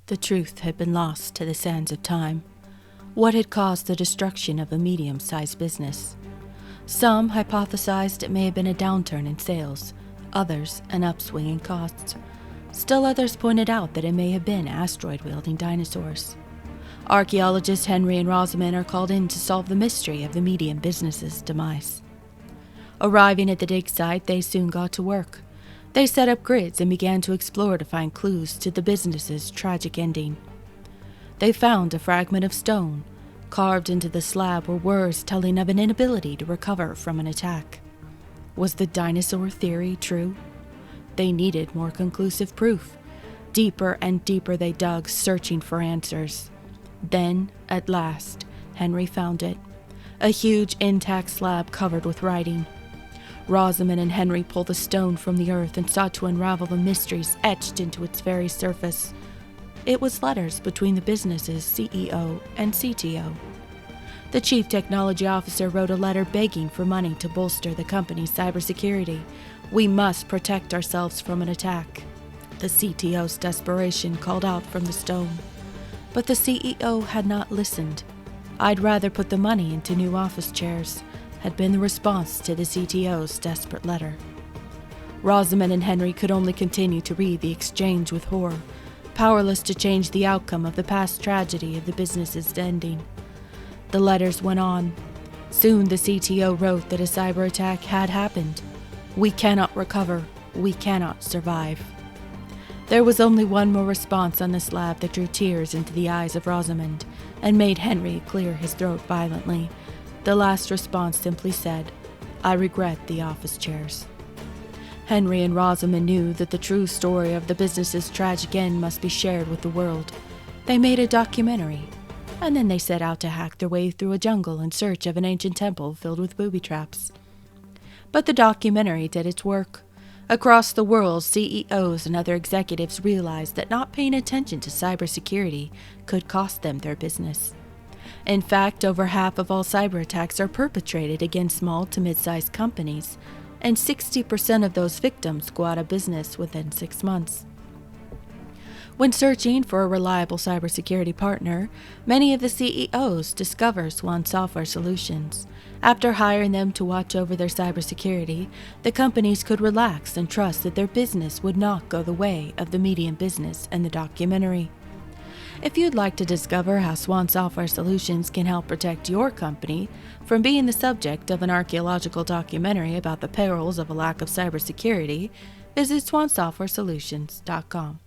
The truth had been lost to the sands of time. What had caused the destruction of a medium-sized business? Some hypothesized it may have been a downturn in sales, others an upswing in costs. Still others pointed out that it may have been asteroid-wielding dinosaurs. Archaeologists Henry and Rosamund are called in to solve the mystery of the medium business's demise. Arriving at the dig site, they soon got to work. They set up grids and began to explore to find clues to the business's tragic ending. They found a fragment of stone. Carved into the slab were words telling of an inability to recover from an attack. Was the dinosaur theory true? They needed more conclusive proof. Deeper and deeper they dug, searching for answers. Then, at last, Henry found it. A huge intact slab covered with writing. Rosamund and Henry pulled the stone from the earth and sought to unravel the mysteries etched into its very surface. It was letters between the business's CEO and CTO. The chief technology officer wrote a letter begging for money to bolster the company's cybersecurity. "We must protect ourselves from an attack." The CTO's desperation called out from the stone. But the CEO had not listened. "I'd rather put the money into new office chairs," had been the response to the CTO's desperate letter. Rosamund and Henry could only continue to read the exchange with horror, powerless to change the outcome of the past tragedy of the business's ending. The letters went on. Soon the CTO wrote that a cyber attack had happened. "We cannot recover. We cannot survive." There was only one more response on the slab that drew tears into the eyes of Rosamund and made Henry clear his throat violently. The last response simply said, "I regret the office chairs." Henry and Rosamund knew that the true story of the business's tragic end must be shared with the world. They made a documentary, and then they set out to hack their way through a jungle in search of an ancient temple filled with booby traps. But the documentary did its work. Across the world, CEOs and other executives realized that not paying attention to cybersecurity could cost them their business. In fact, over half of all cyber attacks are perpetrated against small to mid-sized companies, and 60% of those victims go out of business within 6 months. When searching for a reliable cybersecurity partner, many of the CEOs discover Swan Software Solutions. After hiring them to watch over their cybersecurity, the companies could relax and trust that their business would not go the way of the medium business and the documentary. If you'd like to discover how Swan Software Solutions can help protect your company from being the subject of an archaeological documentary about the perils of a lack of cybersecurity, visit swansoftwaresolutions.com.